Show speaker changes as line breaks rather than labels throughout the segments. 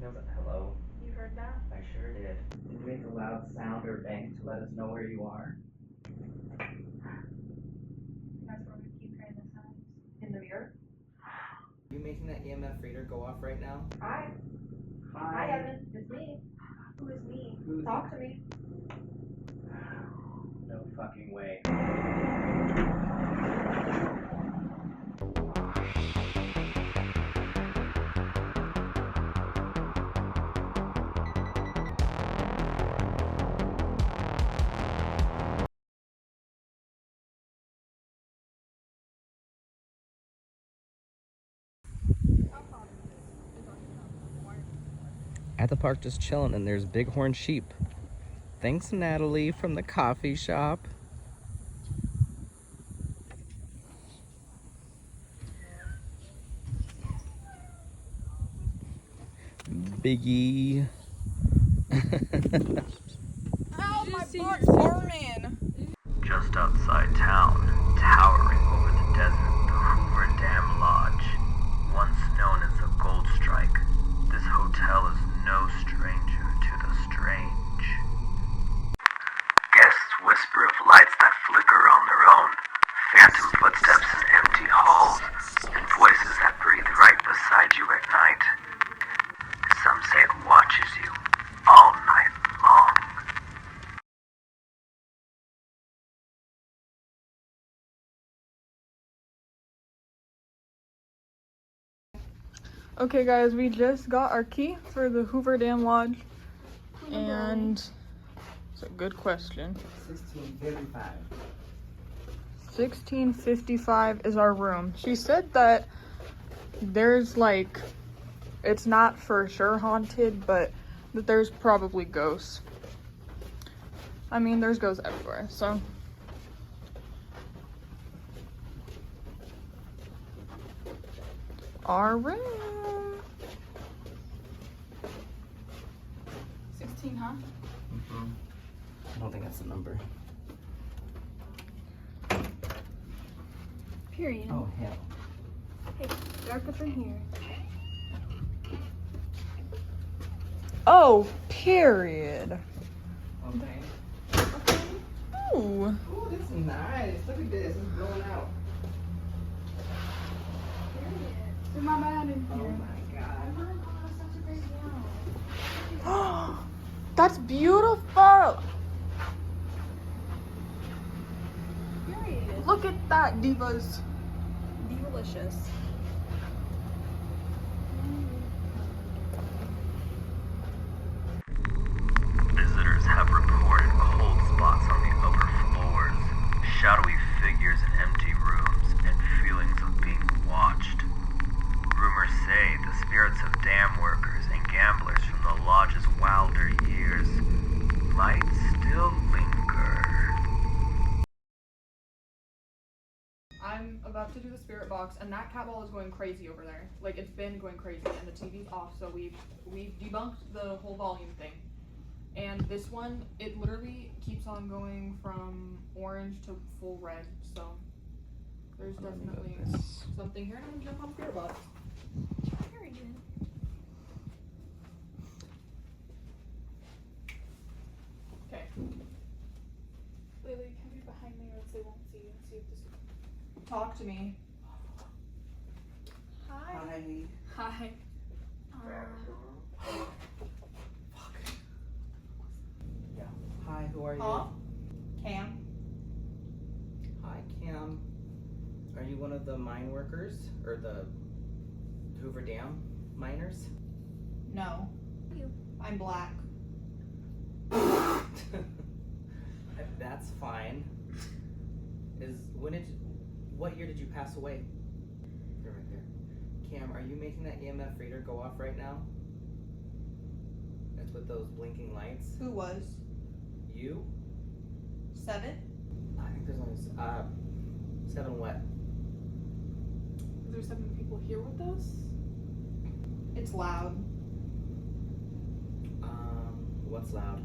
Hello.
You heard that?
I sure did. Did you make a loud sound or bang to let us know where you are?
That's where we keep hearing the sounds. In the mirror?
Are you making that EMF reader go off right now?
Hi. Hi, Evan. It's me. Who is me? Talk to me.
No fucking way. At the park just chilling, and there's bighorn sheep. Thanks, Natalie from the coffee shop. Biggie.
Ow, my butt's burning!
Just outside town, towering over the desert, the Hoover Dam Lodge. Once known as the Gold Strike, this hotel is no stranger to the strange. Guests whisper of lights that flicker on their own, phantom footsteps in empty halls, and voices that breathe right beside you at night. Some say it watches you all night long.
Okay guys, we just got our key for the Hoover Dam Lodge. And it's a good question.
1655.
1655 is our room. She said that there's like, it's not for sure haunted, but that there's probably ghosts. I mean, there's ghosts everywhere, so. Our room. 16, huh?
I don't think that's the number.
Period.
Oh, hell.
Hey, dark up in here.
Oh, period.
Okay.
Ooh.
Ooh, this is nice. Look at this. It's blowing out.
There's my man in
Oh
here.
my god.
Such a crazy house.
That's beautiful.
Period.
Look at that, divas.
Delicious.
Visitors have reported cold spots on the upper floors, shadowy figures in empty rooms, and feelings of being watched. Rumors say the spirits of dam workers and gamblers from the lodge's wilder years might still linger.
I'm about to do the spirit box, and that cat ball is going crazy over there. Like, it's been going crazy, and the TV's off, so we've debunked the whole volume thing. And this one, it literally keeps on going from orange to full red, so there's definitely something here, and I'm gonna jump on spirit box.
Period.
Okay.
Lily, come here behind me or else they won't see you. See if this is...
Talk to me.
Hi.
Hi.
Yeah. Hi, who are you?
Huh? Cam?
Hi, Cam. Are you one of the mine workers? Or the Hoover Dam miners?
No.
You.
I'm black.
That's fine. What year did you pass away? They're right there. Cam, are you making that EMF reader go off right now? That's with those blinking lights.
Who was?
You?
7?
I think there's only 7 what?
Is there 7 people here with us? It's loud.
What's loud?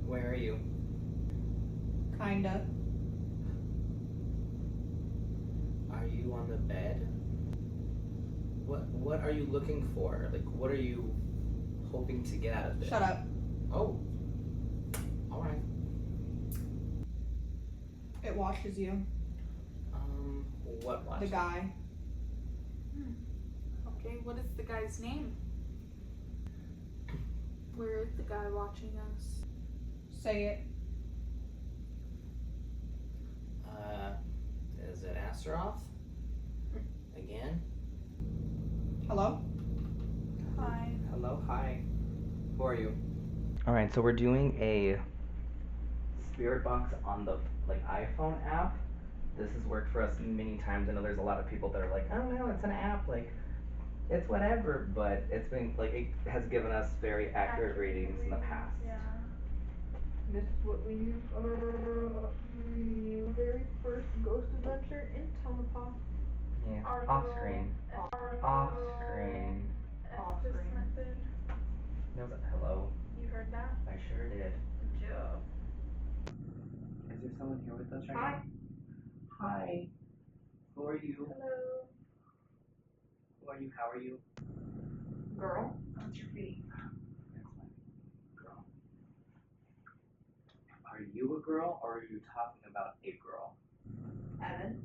Where are you?
Kinda.
Are you on the bed?
What are you looking for? Like, what are you hoping to get out of this?
Shut up.
Oh. All right.
It watches you.
What watch?
The guy.
Okay, what is the guy's name? Where is the guy watching us?
Say it.
Is it Astaroth? Again?
Hello?
Hi.
Hello, hi. Who are you? Alright, so we're doing a spirit box on the iPhone app. This has worked for us many times. I know there's a lot of people that are like, oh no, it's an app, like it's whatever, but it's been it has given us very accurate readings in the past.
Yeah.
This is what we use on our very first ghost adventure in Tonopah.
Yeah.
Our
Off
little
screen.
Paranormal
Off screen.
Off
This
screen.
method.
No, hello.
You heard that?
I sure did.
Good job.
Is there someone here with us right
Hi.
now? Hi. Who are you?
Hello.
Who are you? How are you?
Girl, on your feet.
That's my girl. Are you a girl or are you talking about a girl?
Evan.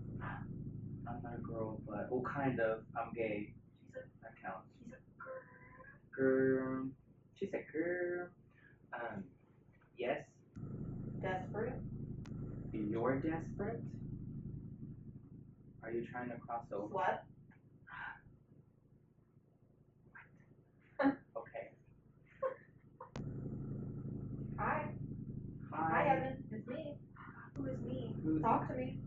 I'm not a girl, but kind of. I'm gay. That counts.
She's a girl.
Girl. She said girl. Yes.
Desperate.
You're desperate? Are you trying to cross over?
What?
Okay.
Hi. Hi, Evan. It's me. Who is me? Talk to me.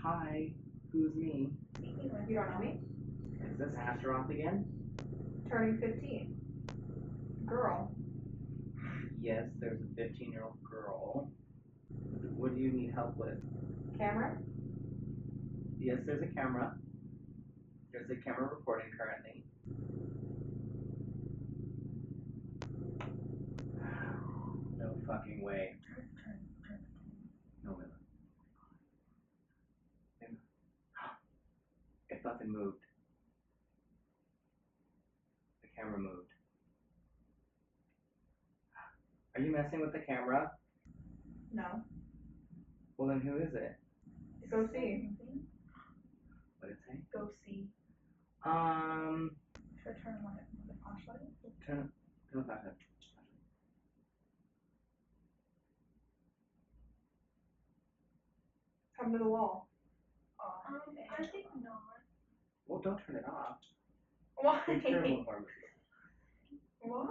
Hi. Who's me?
Speaking with
You don't know me?
Is this Astaroth again?
Turning 15. Girl.
Yes, there's a 15-year-old girl. What do you need help with?
Camera.
Yes, there's a camera. There's a camera recording currently. No fucking way. No way. It fucking moved. The camera moved. Are you messing with the camera?
No.
Well, then who is it?
Go see.
What did it say?
Go see.
Should
Should I turn on the flashlight?
turn the flashlight.
Come to the wall.
I think not.
Well, don't turn it off.
Why?
It's terrible for me.
Why?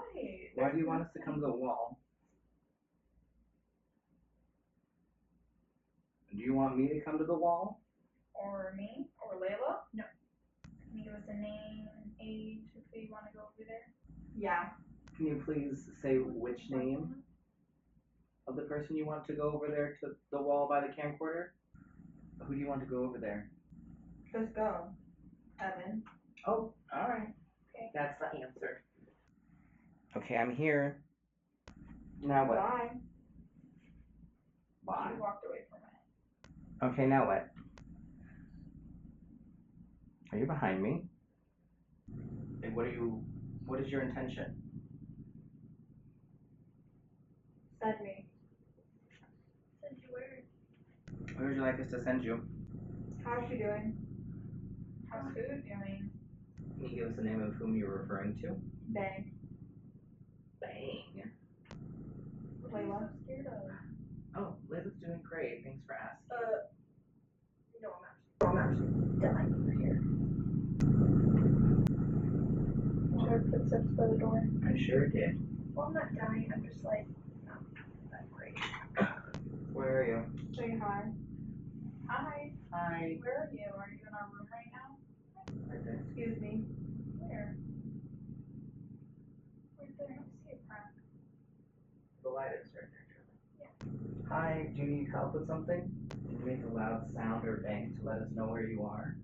Why do you want us to come to the wall? Do you want me to come to the wall?
Or me? Or Layla? No. Can you give us a name, age, if we want to go over there?
Yeah.
Can you please say which name of the person you want to go over there to the wall by the camcorder? Who do you want to go over there?
Just go. Evan.
Oh, alright.
Okay.
That's the answer. Okay, I'm here. Now what?
Bye.
Bye.
You walked away from it.
Okay, now what? Are you behind me? Hey, what is your intention?
Send me.
Send you where?
Where would you like us to send you?
How's she doing?
How's food doing?
Can you give us the name of whom you're referring to?
Bang.
Bang.
What are you so scared of?
Oh, Liz is doing great. Thanks for asking.
No, I'm actually dying over here. Should I put steps by the door?
I sure did.
Well, I'm not dying, I'm just like, not that great.
Where are you?
Say hi.
Hi.
Hi.
Where are you? Are you in our room right now?
Right there.
Excuse me.
Where? Right there, I don't see a crack.
The light is right there, Charlie. Yeah. Hi, do you need help with something? Can you make a loud sound or bang to let us know where you are?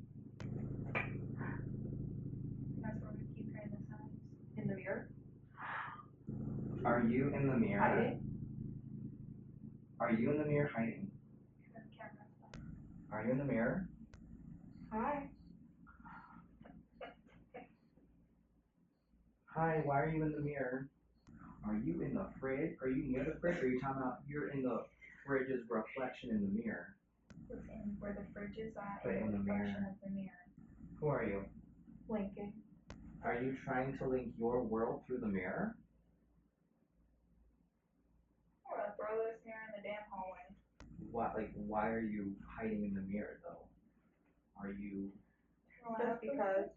That's where we keep hearing the sounds.
In the mirror.
Are you in the mirror?
Hiding.
Are you in the mirror hiding?
Turn the camera off.
Are you in the mirror?
Hi.
Hi, why are you in the mirror? Are you in the fridge? Are you near the fridge? Or are you talking about you're in the fridge's reflection in the mirror?
What's in where the fridge is at
But in
in the
the
reflection
mirror.
of the mirror.
Who are you?
Lincoln.
Are you trying to link your world through the mirror?
I'm gonna throw this mirror in the damn hallway.
Why are you hiding in the mirror though? Are you?
Just because.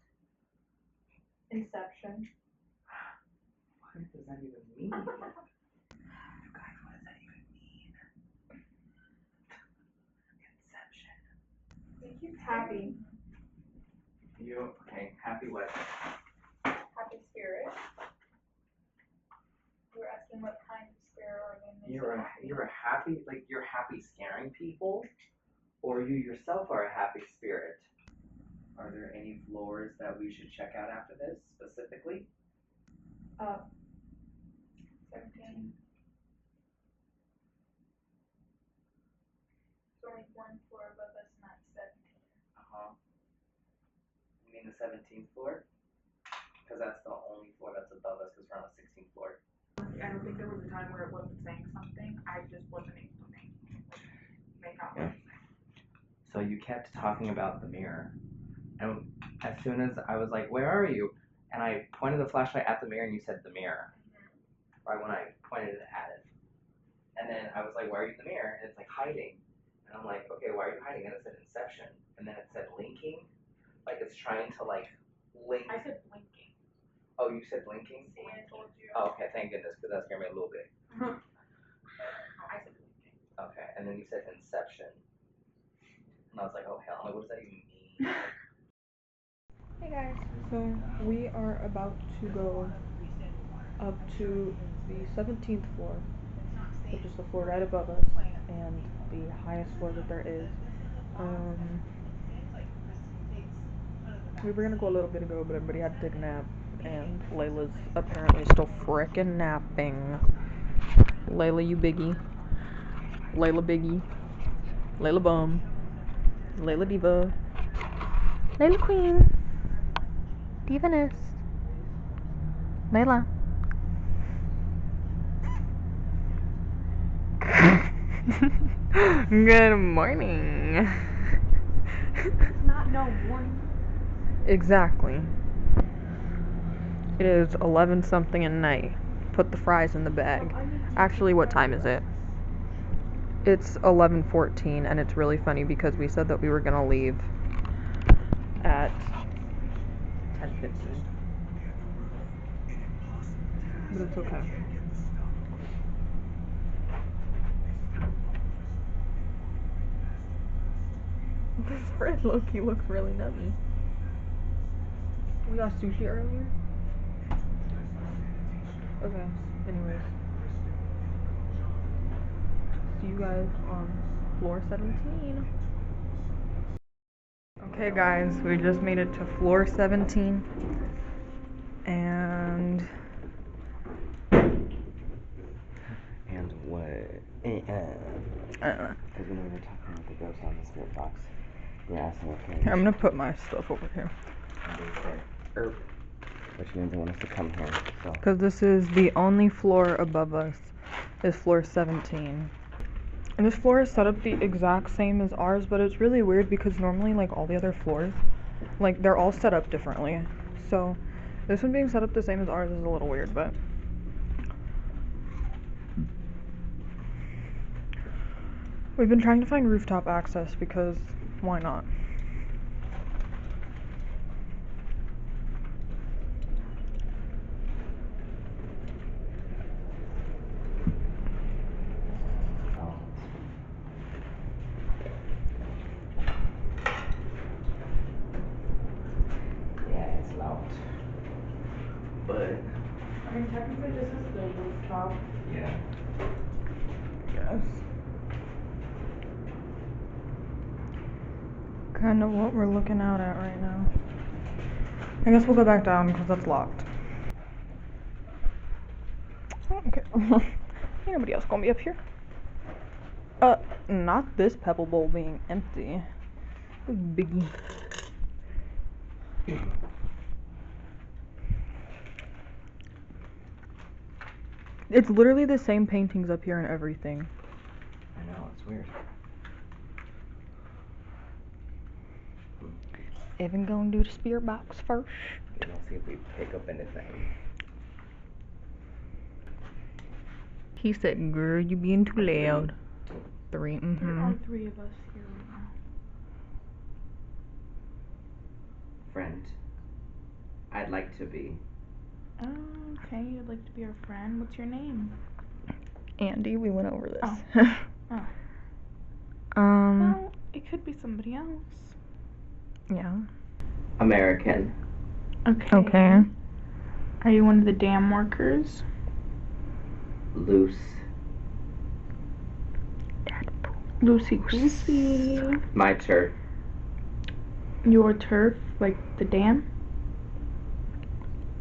Inception.
What does that even mean? You guys, what does that even mean? Inception.
You keep
Happy.
You okay? Happy what?
Happy spirit. You were asking what kind of spirit are they?
You're a happy, like you're happy scaring people, or you yourself are a happy spirit. Are there any floors that we should check out after this specifically?
17. There's only one floor above us, and that's 17.
You mean the 17th floor? Because that's the only floor that's above us, because we're on the 16th floor.
I don't think there was a time where it wasn't saying something. I just wasn't able to make out.
Yeah. So you kept talking about the mirror, and as soon as I was like, "Where are you?" and I pointed the flashlight at the mirror, and you said the mirror. Right when I pointed it at it, and then I was like, "Why are you in the mirror?" And it's like hiding, and I'm like, "Okay, why are you hiding?" And it said Inception, and then it said linking, like it's trying to like link.
I said blinking.
Oh, you said linking?
See, I told you.
Oh, okay, thank goodness, because that scared me a little bit.
I said blinking.
Okay, and then you said Inception. And I was like, oh hell no, what does that even mean?
Hey guys, so we are about to go up to the 17th floor, which is the floor right above us, and the highest floor that there is. We were gonna go a little bit ago, but everybody had to take a nap, and Layla's apparently still frickin' napping. Layla, you biggie. Layla biggie. Layla bum. Layla diva. Layla queen. Divaness. Layla. Good morning.
It's not no morning.
Exactly. It is 11 something at night. Put the fries in the bag. Actually, what time is it? It's 11:14, and it's really funny because we said that we were gonna leave at 10:15. But it's okay. This bread low-key looks really nummy. We got sushi earlier? Okay, anyways. See you guys on floor 17. Okay guys, we just made it to floor 17. And
what? Because when we were talking about the ghost on the spirit box, we were asking what kind.
I'm gonna put my stuff over here.
Which means they want us to come here. So.
Because this is the only floor above us, is floor 17. And this floor is set up the exact same as ours, but it's really weird because normally, like, all the other floors, like, they're all set up differently. So, this one being set up the same as ours is a little weird, but... We've been trying to find rooftop access because why not?
Yeah, it's loud. But
I mean, technically this is the rooftop.
yeah.
Yes. Kind of what we're looking out at right now. I guess we'll go back down because that's locked. Oh, okay. Ain't nobody else gonna be up here. Not this pebble bowl being empty. Biggie. It's literally the same paintings up here and everything.
I know, it's weird.
Evan gonna do the spirit box first.
Let's see if we pick up anything.
He said, girl, you being too loud. 3,
There are 3 of us here right now.
Friend. I'd like to be.
Oh, okay, you'd like to be our friend. What's your name?
Andy, we went over this.
Oh. Well, it could be somebody else.
Yeah.
American.
Okay.
Are you one of the dam workers?
Loose.
Loosey goosey.
My turf.
Your turf, like the dam?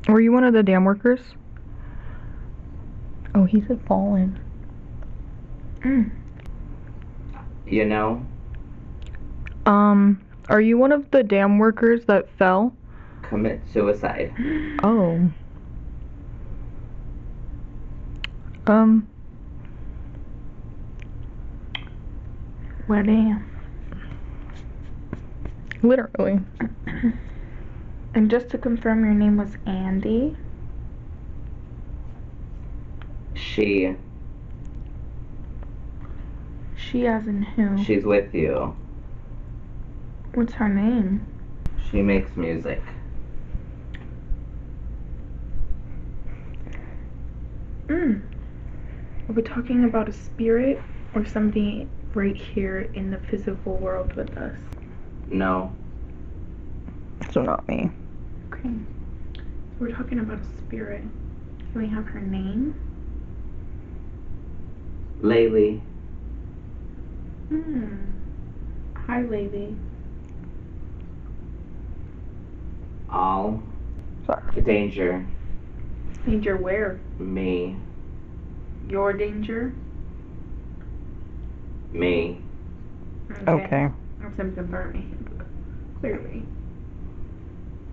Were you one of the dam workers? Oh, he said fallen.
You know?
Are you one of the dam workers that fell?
Commit suicide.
Oh.
What dam?
Literally.
And just to confirm, your name was Andy?
She.
She as in who?
She's with you.
What's her name?
She makes music.
Are we talking about a spirit or somebody right here in the physical world with us?
No.
So not me.
Okay. So we're talking about a spirit. Can we have her name?
Laylee.
Hi, lady.
All.
Sorry.
Danger.
Danger where?
Me.
Your danger?
Me.
Okay.
That's him confirming. Clearly.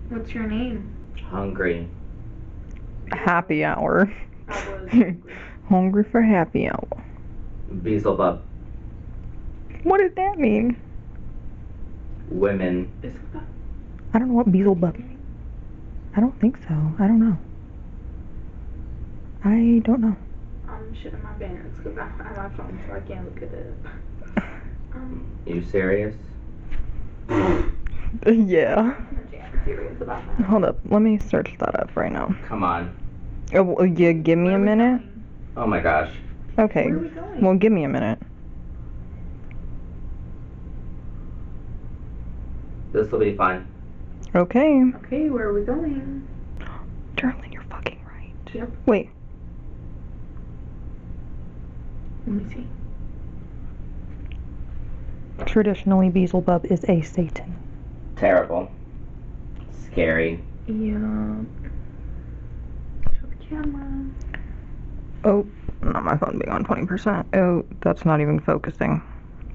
What's your name?
Hungry.
Happy hour.
I was
Hungry for happy hour.
Beelzebub.
What does that mean?
Women.
I don't know what Beelzebub. I don't think so. I don't know. I don't know.
I'm shitting my pants because I'm on my phone, so I can't look at it.
You serious?
Yeah.
I'm serious about that.
Hold up. Let me search that up right now.
Come on.
Oh, will you give me a minute?
Oh my gosh.
Okay.
Where are we going?
Well, give me a minute.
This will be fun.
Okay.
Okay, where are we going?
Darling, you're fucking right.
Yep.
Wait.
Let me see.
Traditionally, Beelzebub is a Satan.
Terrible. Scary.
Yeah. Show the camera.
Oh, not my phone being on 20%. Oh, that's not even focusing.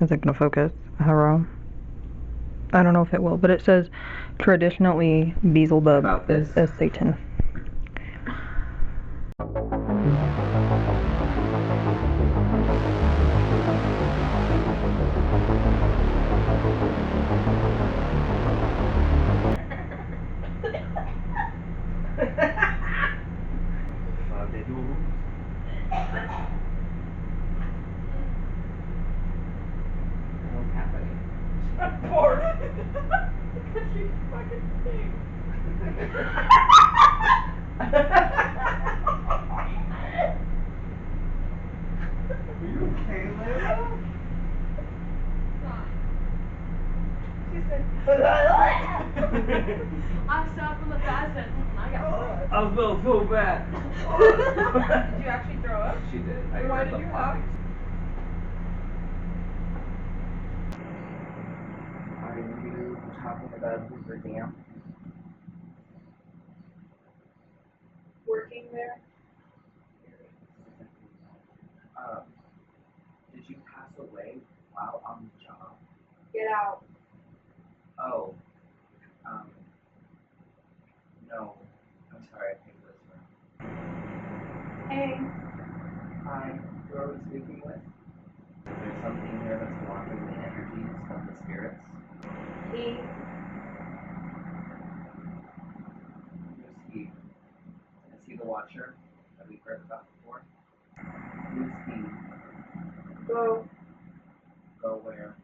Is it gonna focus? Hello? I don't know if it will, but it says traditionally Beelzebub is a Satan.
I stopped from the fast and I got through it.
I felt so bad.
Did you actually throw up?
She did.
Why did you have?
Are you talking about Hoover Dam?
Working there?
Did you pass away while on the job?
Get out.
Oh. No. I'm sorry, I think this wrong.
Hey,
are we speaking with? Is there something here that's blocking the energies of the spirits?
He.
Who's he? Is he the watcher that we've heard about before? Who's he?
Go.
Go where?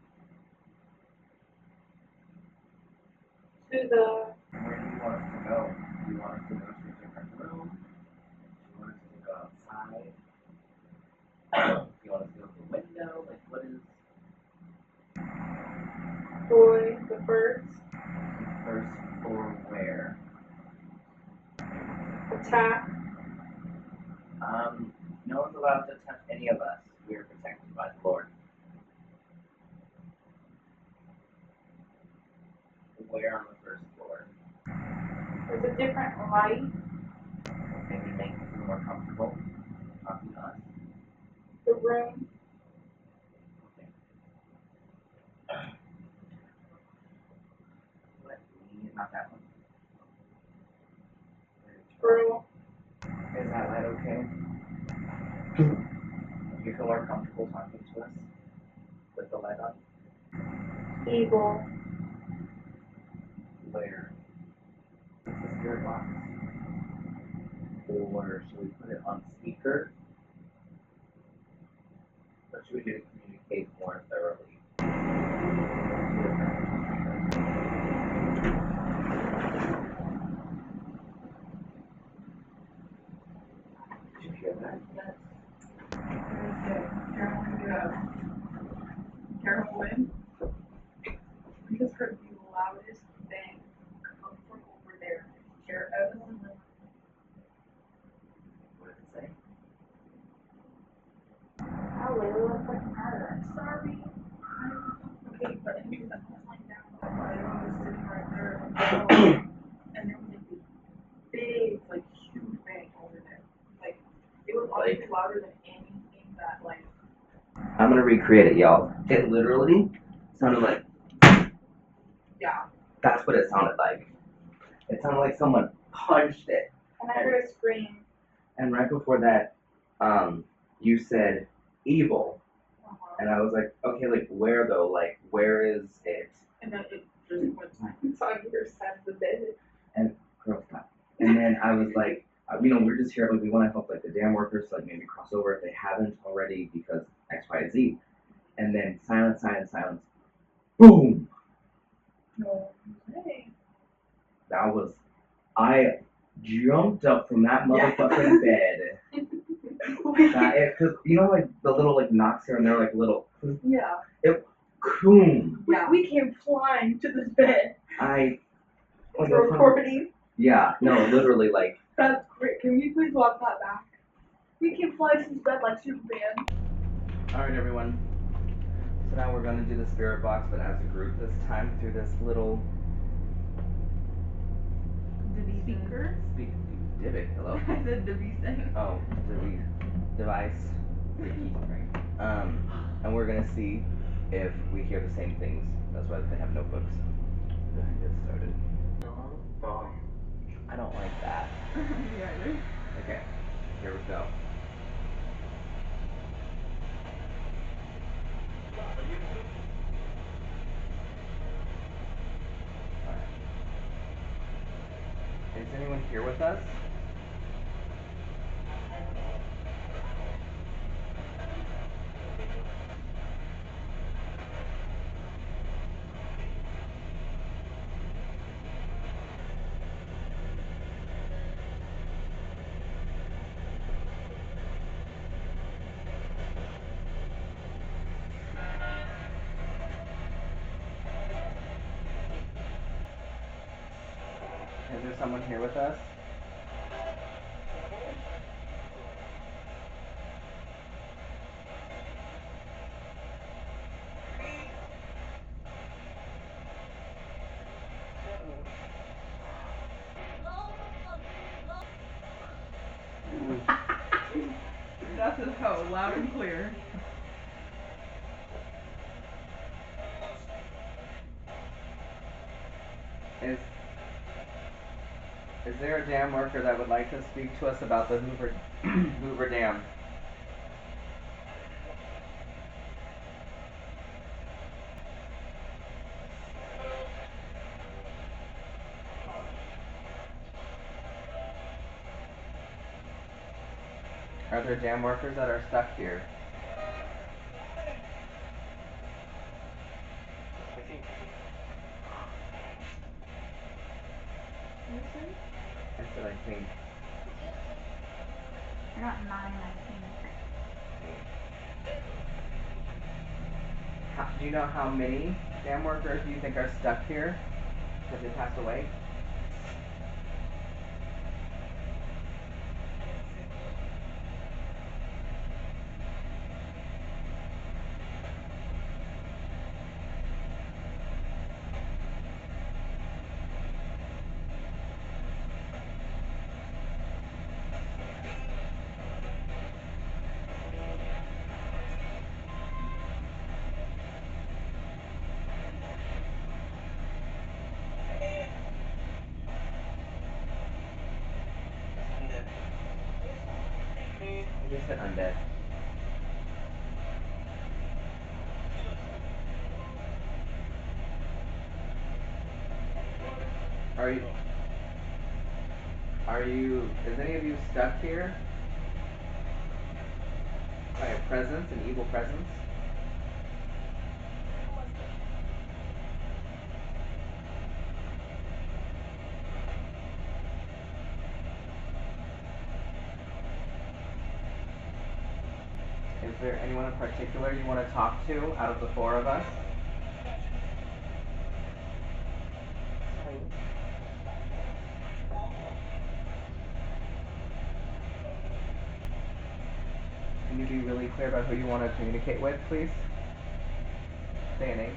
To the.
Where do you want us to go? Do you want us to go to a different room? Do you want us to go outside? Do you want us to go to the window? Like, what is...
Boy, the first.
First floor where?
Attack.
No one's allowed to touch any of us. We are protected by the Lord. Where on the first floor?
There's a different light.
Maybe make you feel more comfortable talking to us.
The room.
Okay. Let me, not that one.
Girl.
Is that light okay? You feel more comfortable talking to us with the light on?
Evil.
Where? Is the spirit box? Or should we put it on speaker? Or should we do it to communicate more thoroughly? Did you hear that?
Carol Lynn. We just heard the loudest bang come from over there. Share Evans.
What did it say?
How Layla looks like her.
Sorry. Okay, but anyways, I'm lying down. I was sitting right there. And there was like this big, like huge bang over there. Like it was honestly louder than anything that like.
I'm gonna recreate it, y'all. It literally sounded like.
Yeah.
That's what it sounded like. It sounded like someone punched it.
And I heard a scream.
And right before that, you said evil. And I was like, okay, like where though? Like where is it?
And then it just went on your side of the bed.
And girl, stop. And then I was like, we're just here, like we want to help like the dam workers, like maybe cross over if they haven't already because X, Y, Z. And then silence, silence, silence. Boom!
No way.
That was, I jumped up from that motherfucking bed. Because you know, like the little like knocks here and there, like little.
Yeah.
Coom.
Yeah. We came flying to this bed.
Like,
recording.
Yeah. No, literally like.
That's great. Can we please walk that back? We came flying to this bed like Superman.
All right, everyone. So now we're gonna do the spirit box, but as a group this time through this little.
Speaker?
Divot, hello?
I said device.
Oh, device. And we're gonna see if we hear the same things. That's why they have notebooks. Go ahead and get started. I don't like that.
Me either.
Okay, here we go. Alright. Is anyone here with us? Is there someone here with us?
That's a hoe, loud and clear.
Is there a dam worker that would like to speak to us about the Hoover Dam? Are there dam workers that are stuck here? I said I think.
I got 9, I think.
Do you know how many dam workers do you think are stuck here because they passed away? I just said undead. Is any of you stuck here by a presence, an evil presence? Is there anyone in particular you want to talk to out of the 4 of us? Can you be really clear about who you want to communicate with, please? Say a name.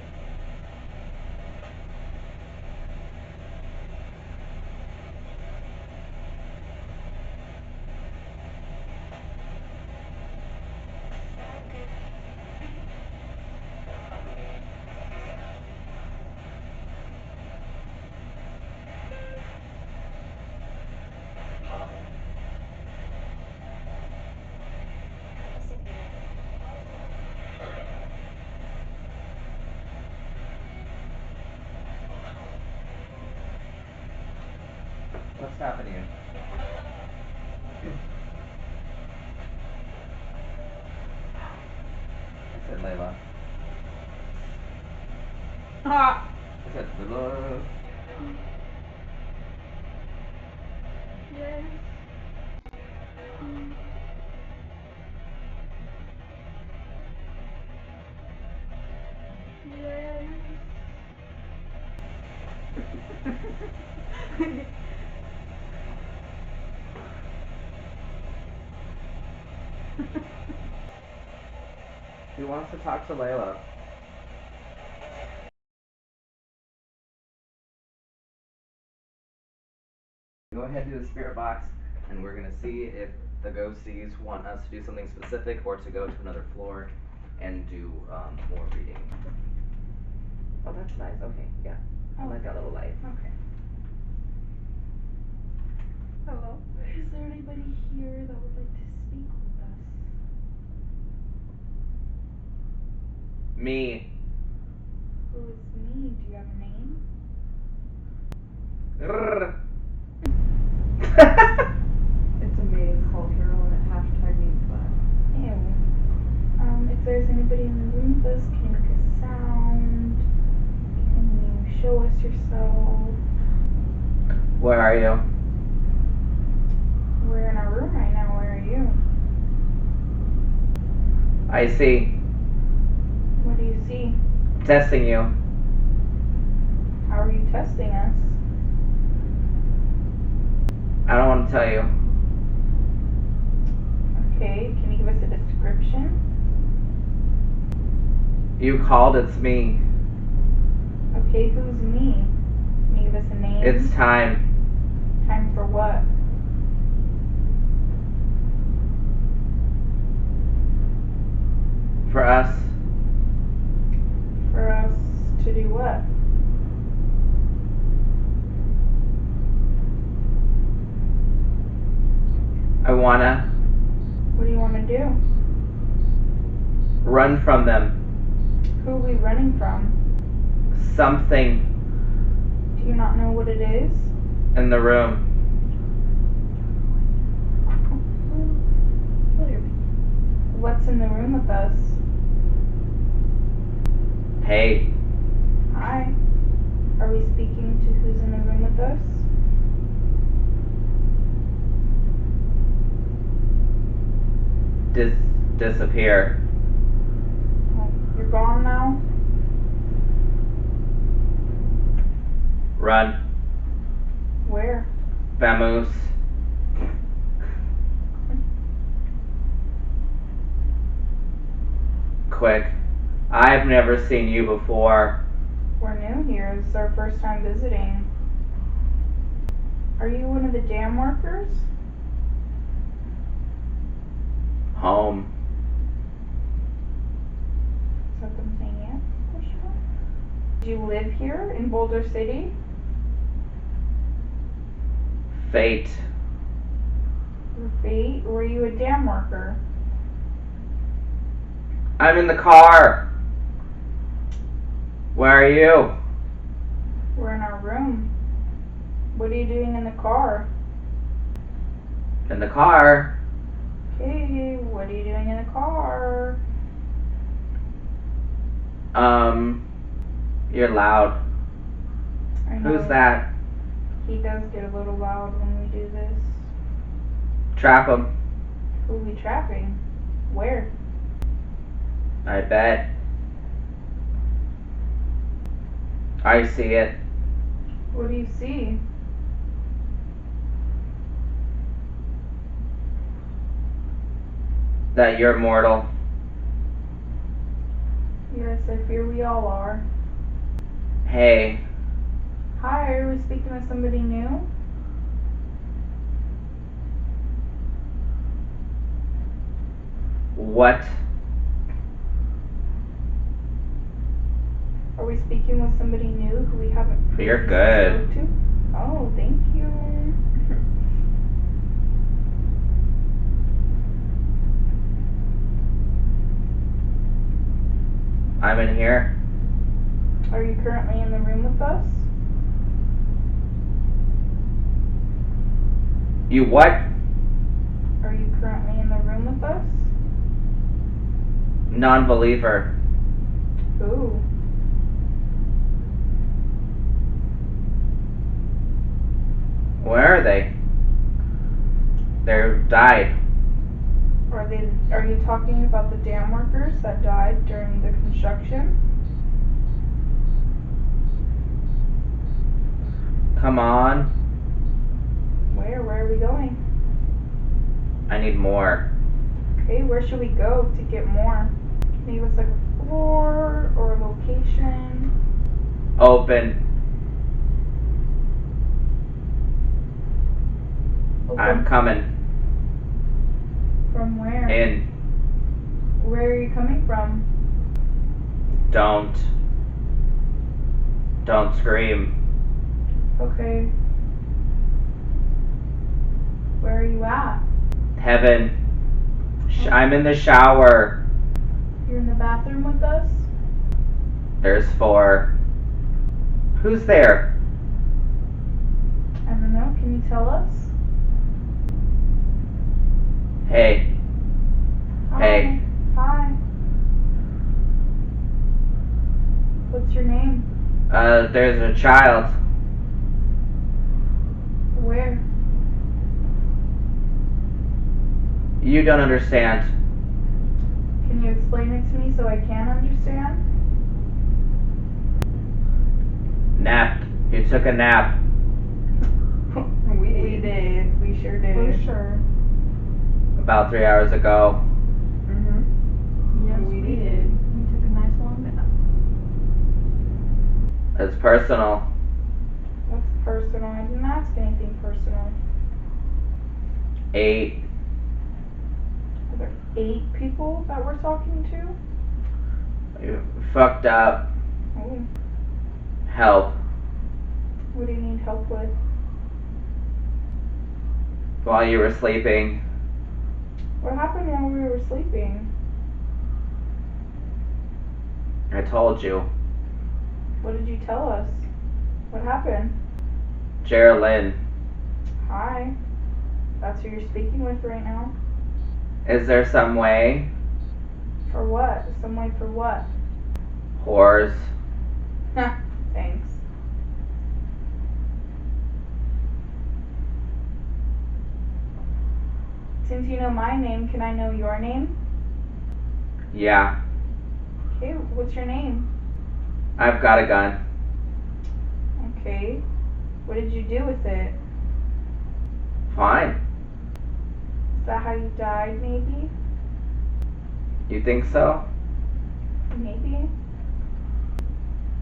What's happening? I said Layla.
Ah.
I said Layla.
Yes.
Who wants to talk to Layla? Go ahead and do the spirit box, and we're gonna see if the ghosties want us to do something specific or to go to another floor and do more reading. Oh, that's nice. Okay, yeah. I like that little light.
Okay. Hello?
Is there anybody here that would like to speak with us?
Me.
Who is me? Do you have a name?
It's a mating call, girl, and it #means that.
Ew. If there's anybody in the room with us, can you make a sound? Can you show us yourself?
Where are you?
We're in our room right now. Where are you?
I see.
What do you see?
Testing you.
How are you testing us?
I don't want to tell you.
Okay, can you give us a description?
You called, it's me.
Okay, who's me? Can you give us a name?
It's time.
Time for what?
For us.
For us to do what?
I wanna
What do you want to do?
run from them.
Who are we running from?
Something
Do you not know what it is?
in the room.
What What's in the room with us?
Hey,
Hi. Are we speaking to who's in the room with us?
disappear.
Oh, you're gone now?
Run.
Where?
Vamoose. Quick. I've never seen you before.
We're new here. This is our first time visiting. Are you one of the dam workers?
Home.
Is that them saying yes? Question mark? Do you live here in Boulder City?
Fate.
Your fate? Were you a dam worker?
I'm in the car. Where are you?
We're in our room. What are you doing in the car?
In the car?
Okay, what are you doing in the car?
You're loud.
I know
Who's that?
he does get a little loud when we do this.
Trap him.
Who are we trapping? Where?
I bet. I see it.
What do you see?
That you're mortal.
Yes, I fear we all are.
Hey,
Hi, are we speaking with somebody new?
what?
Are we speaking with somebody new who we haven't
You're
previously
good.
spoke to? Oh, thank you.
I'm in here.
Are you currently in the room with us?
You what?
Are you currently in the room with us?
Non-believer.
Ooh.
Where are they? They're died.
Are you talking about the dam workers that died during the construction?
Come on.
Where are we going?
I need more.
Okay, where should we go to get more? Maybe it's like a floor or a location.
Open. I'm coming.
From where?
In.
Where are you coming from?
Don't scream.
Okay. Where are you at?
Heaven. I'm in the shower.
You're in the bathroom with us?
There's 4. Who's there?
I don't know. Can you tell us?
Hey.
Hi.
Hey.
Hi. What's your name?
There's a child.
Where?
You don't understand.
Can you explain it to me so I can understand?
Napped. You took a nap.
We did. We sure did.
For sure.
About 3 hours ago.
Mm-hmm.
Yes,
We
we
did.
We took a nice long nap.
It's personal.
What's personal? I didn't ask anything personal.
8.
Are there 8 people that we're talking to?
You fucked up.
Oh.
Help.
What do you need help with?
While you were sleeping.
What happened while we were sleeping?
I told you.
What did you tell us? What happened?
Geraldine.
Hi. That's who you're speaking with right now.
Is there some way
For what? Some way for what?
Whores.
Thanks. Since you know my name, can I know your name?
Yeah.
Okay, what's your name?
I've got a gun.
Okay. What did you do with it?
Fine.
Is that how you died, maybe?
You think so?
Maybe.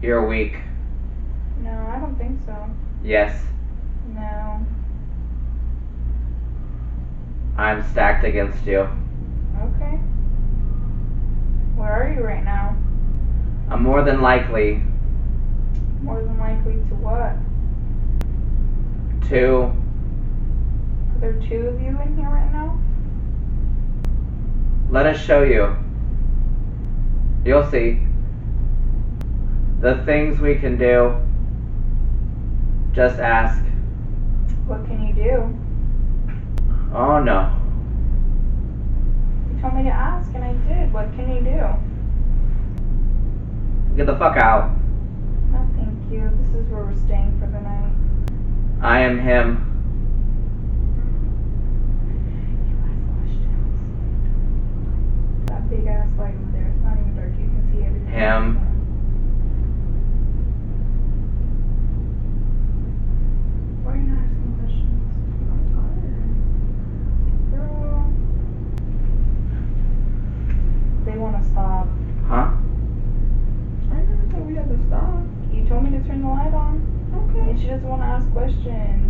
You're weak.
No, I don't think so.
Yes.
No.
I'm stacked against you.
Okay. Where are you right now?
I'm more than likely
More than likely to what?
to...
Are there two of you in here right now?
Let us show you. You'll see. The things we can do. Just ask.
What can you do?
Oh no.
You told me to ask and I did. What can you do?
Get the fuck out.
No, thank you. This is where we're staying for the night.
I am him.
That big ass light over there. It's not even dark. You can see everything.
Him.
Why are you not asking questions? I'm tired. Girl. They want to stop.
Huh?
I never thought we had to stop.
You told me to turn the light on.
Okay.
And she doesn't want to ask questions.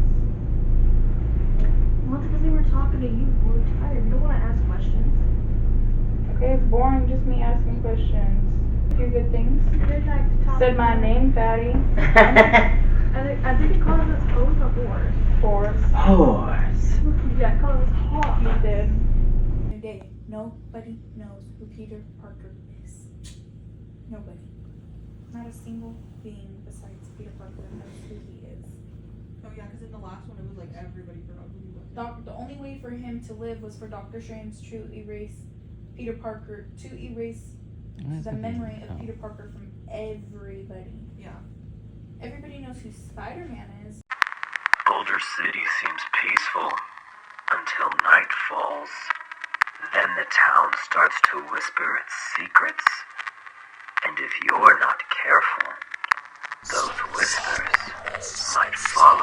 Well, it's because they were talking to you. We're tired. We don't want to ask questions.
Okay, it's boring. Just me asking questions. A few good things.
They like to talk.
Said my name, fatty.
I think it called us hoes or whores.
Force.
Whores.
Yeah, it called us hot.
You did.
Today, nobody knows who Peter Parker is. Nobody. Not a single being besides Peter Parker knows who he is.
Oh yeah, because in the last one it was like everybody forgot who he was.
The only way for him to live was for Doctor Strange to erase Peter Parker, to erase the memory of Peter Parker from everybody.
Yeah.
Everybody knows who Spider-Man is.
Boulder City seems peaceful until night falls. Then the town starts to whisper its secrets. And if you're not careful, those whispers might follow